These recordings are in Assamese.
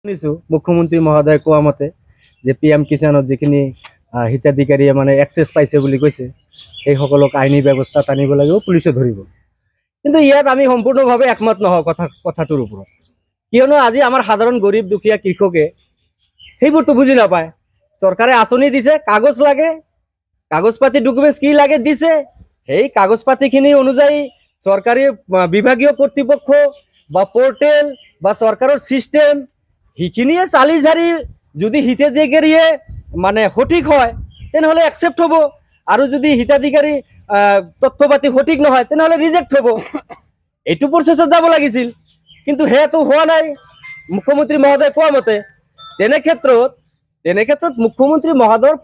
শুনিছো মুখ্যমন্ত্ৰী মহোদয়ে কোৱা মতে যে PM কিষাণত যিখিনি হিতাধিকাৰীয়ে মানে এক্সেছ পাইছে বুলি কৈছে সেইসকলক আইনী ব্যৱস্থা টানিব লাগিব, পুলিচে ধৰিব। কিন্তু ইয়াত আমি সম্পূৰ্ণভাৱে একমত নহওঁ কথাটোৰ ওপৰত, কিয়নো আজি আমাৰ সাধাৰণ গৰীব দুখীয়া কৃষকে সেইবোৰতো বুজি নাপায়। চৰকাৰে আঁচনি দিছে, কাগজ লাগে, কাগজ পাতি ডকুমেণ্টছ কি লাগে দিছে, সেই কাগজ পাতিখিনি অনুযায়ী চৰকাৰী বিভাগীয় কৰ্তৃপক্ষ বা পোৰ্টেল বা চৰকাৰৰ চিষ্টেম সেইখিনিয়ে চালি জাৰি যদি হিতাধিকাৰীয়ে মানে সঠিক হয় তেনেহ'লে একচেপ্ট হ'ব, আৰু যদি হিতাধিকাৰী তথ্য পাতি সঠিক নহয় তেনেহ'লে ৰিজেক্ট হ'ব। এইটো প্ৰচেছত যাব লাগিছিল, কিন্তু সেইটো হোৱা নাই মুখ্যমন্ত্ৰী মহোদয়ে কোৱা মতে। তেনে ক্ষেত্ৰত মুখ্যমন্ত্ৰী মহোদয়ৰ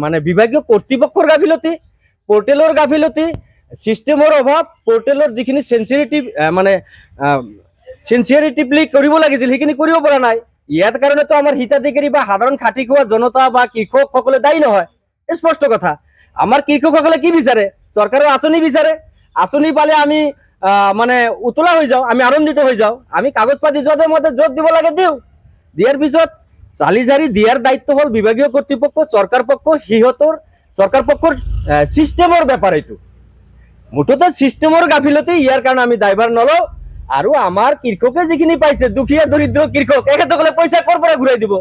মানে বিভাগীয় কৰ্তৃপক্ষৰ গাফিলতি, পোৰ্টেলৰ গাফিলতি, চিষ্টেমৰ অভাৱ, পোৰ্টেলৰ যিখিনি চিনচিয়াৰিটিভলি কৰিব লাগিছিল সেইখিনি কৰিব পৰা নাই। ইয়াৰ কাৰণেতো আমাৰ হিতাধিকাৰী বা সাধাৰণ খাটি খোৱা জনতা বা কৃষকসকলে দায়ী নহয়। স্পষ্ট কথা, আমাৰ কৃষকসকলে কি বিচাৰে? চৰকাৰৰ আঁচনি বিচাৰে। আঁচনি পালে আমি মানে উতলা হৈ যাওঁ, আমি আনন্দিত হৈ যাওঁ, আমি কাগজ পাতি য'তে মতে য'ত দিব লাগে দিওঁ। দিয়াৰ পিছত চালি জাৰি দিয়াৰ দায়িত্ব হ'ল বিভাগীয় কৰ্তৃপক্ষ, চৰকাৰ পক্ষ, চৰকাৰ পক্ষৰ চিষ্টেমৰ বেপাৰ। এইটো মুঠতে চিষ্টেমৰ গাফিলতি, ইয়াৰ কাৰণে আমি দায়ভাৰ নলওঁ। আৰু আমাৰ কৃষকে যিখিনি পাইছে, দুখীয়া দৰিদ্ৰ কৃষক, এখেতসকলে পইচা ক'ৰ পৰা ঘূৰাই দিব?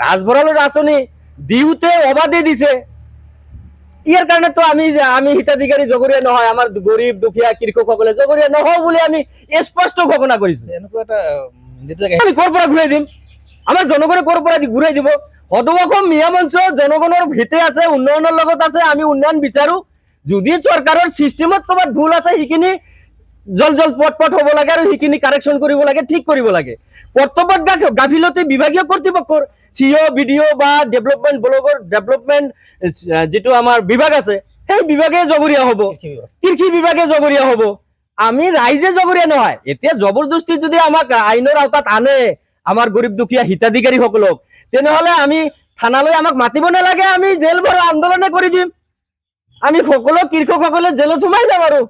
ৰাজভঁৰালৰ আঁচনি দিওঁতে অবাধে দিছে। ইয়াৰ কাৰণেতো আমি হিতাধিকাৰী জগৰীয়া নহয়, আমাৰ গৰীব দুখীয়া কৃষকসকলে জগৰীয়া নহওঁ বুলি আমি স্পষ্ট ঘোষণা কৰিছো। আমি ক'ৰ পৰা ঘূৰাই দিম? আমাৰ জনগণে ক'ৰ পৰা ঘূৰাই দিব? সদৌ অসম মিঞা মঞ্চ জনগণৰ ভিতৰে আছে, উন্নয়নৰ লগত আছে, আমি উন্নয়ন বিচাৰো। যদি চৰকাৰৰ চিষ্টেমত ক'ৰবাত ভুল আছে সেইখিনি জল পট হ'ব লাগে, আৰু সেইখিনি কাৰেকশ্যন কৰিব লাগে, ঠিক কৰিব লাগে। কৰ্তব্যত গাফিলতি বিভাগীয় কৰ্তৃপক্ষৰ, CO BDO বা ডেভেলপমেণ্ট ব্লকৰ ডেভেলপমেণ্ট যিটো আমাৰ বিভাগ আছে সেই বিভাগে জগৰীয়া হ'ব, কৃষি বিভাগে জগৰীয়া হ'ব। আমি ৰাইজে জগৰীয়া নহয়। এতিয়া জবৰদস্তি যদি আমাক আইনৰ আওতাত আনে আমাৰ গৰীব দুখীয়া হিতাধিকাৰীসকলক, তেনেহ'লে আমি থানালৈ আমাক মাতিব নালাগে, আমি জেল ভৰো আন্দোলনে কৰি দিম। আমি সকলো কৃষকসকলে জেলত সোমাই যাম, আৰু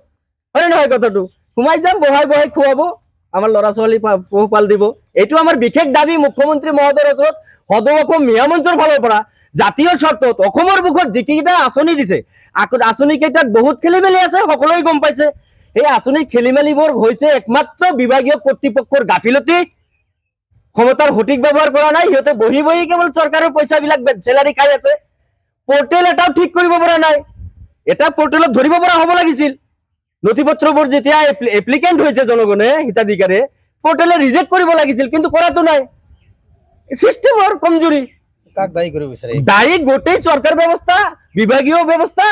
হয় নহয় কথাটো? সোমাই যাম, বহাই খুৱাব, আমাৰ ল'ৰা ছোৱালী পোহপাল দিব। এইটো আমাৰ বিশেষ দাবী মুখ্যমন্ত্ৰী মহোদয়ৰ ওচৰত সদৌ অসম মিঞা মঞ্চৰ ফালৰ পৰা। জাতীয় স্বাৰ্থত অসমৰ মুখত যিকেইটা আঁচনি দিছে, আঁচনি কেইটাত বহুত খেলি মেলি আছে, সকলোৱে গম পাইছে। সেই আঁচনিৰ খেলি মেলিবোৰ হৈছে একমাত্ৰ বিভাগীয় কৰ্তৃপক্ষৰ গাফিলতি, ক্ষমতাৰ সঠিক ব্যৱহাৰ কৰা নাই। সিহঁতে বহি কেৱল চৰকাৰৰ পইচাবিলাক চেলাৰী খাই আছে। পোৰ্টেল এটাও ঠিক কৰিব পৰা নাই। এটা পোৰ্টেলত ধৰিব পৰা হ'ব লাগিছিল। নথি পত্ৰবোৰ যেতিয়া এপ্লিকেণ্ট হৈছে জনগণে, হিতাধিকাৰী, পোৰ্টেলে ৰিজেক্ট কৰিব লাগিছিল, কিন্তু কৰাটো নাই। চিষ্টেমৰ কমজুৰি। কাক দায়ী কৰিব বিচাৰে? দায়ী গোটেই চৰকাৰ ব্যৱস্থা, বিভাগীয় ব্যৱস্থা,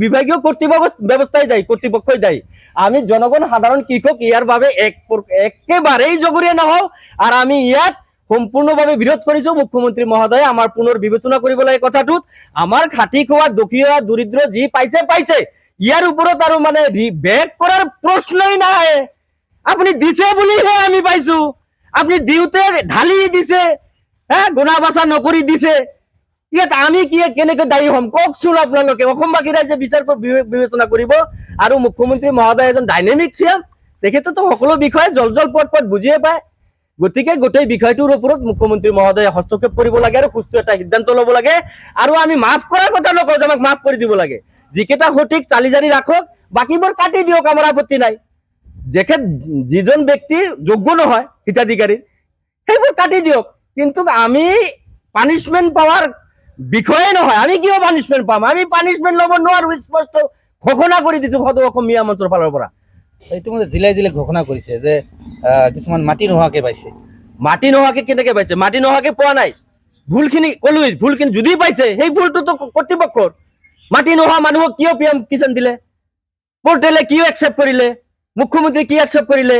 বিভাগীয় ব্যৱস্থাই দায়ী, কৰ্তৃপক্ষই দায়ী। আমি জনগণ সাধাৰণ কৃষক ইয়াৰ বাবে একেবাৰেই জগৰীয়া নহওঁ, আৰু আমি ইয়াত সম্পূৰ্ণভাৱে বিৰোধ কৰিছো। মুখ্যমন্ত্ৰী মহোদয়ে আমাৰ পুনৰ বিবেচনা কৰিব লাগে কথাটোত। আমাৰ খাটি খোৱা দুখীয়া দৰিদ্ৰ যি পাইছে, ইয়াৰ ওপৰত আৰু মানে বেক কৰাৰ প্ৰশ্নই নাই। আপুনি দিছে বুলিহে আমি পাইছো, আপুনি দিওঁতে ঢালি দিছে, গুণা বাছা নকৰি দিছে। ইয়াত আমি কেনেকৈ দায়ী হ'ম কওকচোন আপোনালোকে? অসমবাসী ৰাইজে বিবেচনা কৰিব। আৰু মুখ্যমন্ত্ৰী মহোদয় এজন ডাইনেমিক CM, তেখেতেতো সকলো বিষয়ে জল পট বুজিয়ে পায়। গতিকে গোটেই বিষয়টোৰ ওপৰত মুখ্যমন্ত্ৰী মহোদয়ে হস্তক্ষেপ কৰিব লাগে আৰু সুস্থ এটা সিদ্ধান্ত ল'ব লাগে। আৰু আমি মাফ কৰাৰ কথা নকওঁ যে আমাক মাফ কৰি দিব লাগে। যিকেইটা সঠিক চালি জাৰি ৰাখক, বাকীবোৰ কাটি দিয়ক, আমাৰ আপত্তি নাই। যিজন ব্যক্তি যোগ্য নহয় হিতাধিকাৰী, সেইবোৰ কাটি দিয়ক। কিন্তু আমি পানিচমেণ্ট পাৱাৰ বিষয়ে নহয়। আমি কিয় পানিচমেণ্ট পাম? আমি পানিচমেণ্ট ল'ব নোৱাৰো, স্পষ্ট ঘোষণা কৰি দিছো সদৌ অসম মিঞা মঞ্চৰ ফালৰ পৰা। ইতিমধ্যে জিলাই ঘোষণা কৰিছে যে কিছুমান মাটি নোহোৱাকে পাইছে। মাটি নোহোৱাকে কেনেকে পাইছে? মাটি নোহোৱাকে পোৱা নাই। ভুলখিনি ক'লোৱেই, ভুলখিনি যদি পাইছে সেই ভুলটোতো কৰ্তৃপক্ষৰ। মাটি নোহোৱা মানুহক কিয় PM কিষাণ দিলে? পোৰ্টেলে কিয় একচেপ্ট কৰিলে? মুখ্যমন্ত্ৰী কি একচেপ্ট কৰিলে?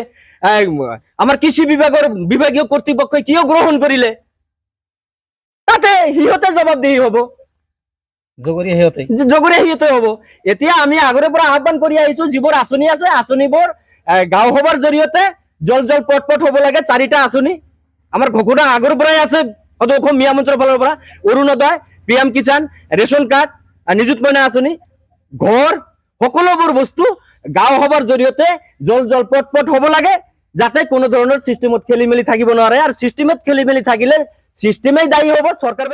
আমাৰ কৃষি বিভাগীয় কৰ্তৃপক্ষই কিয় গ্ৰহণ কৰিলে? তাতে সিহঁতে জবাবদিহি হ'ব, জগৰীয়া সিহঁতে হ'ব। এতিয়া আমি আগৰে পৰা আহ্বান কৰি আহিছো, যিবোৰ আঁচনি আছে আঁচনিবোৰ গাঁও সভাৰ জৰিয়তে জল পট হ'ব লাগে। 4টা আঁচনি আমাৰ ঘোষণা আগৰ পৰাই আছে সদৌ অসম মিঞা মঞ্চৰ ফালৰ পৰা। Arunodoi, PM Kisan, ration card, Nijut Moina আঁচনি, ঘৰ, সকলোবোৰ বস্তু গাঁও সভাৰ জৰিয়তে জল পট হ'ব লাগে। যাতে কোনো ধৰনেৰ সিস্টেমত খেলিমেলি থাকিব নোৱাৰে, আৰু সিস্টেমত খেলিমেলি থাকিলে সিস্টেমেই দায়ী হ'ব, চৰকাৰ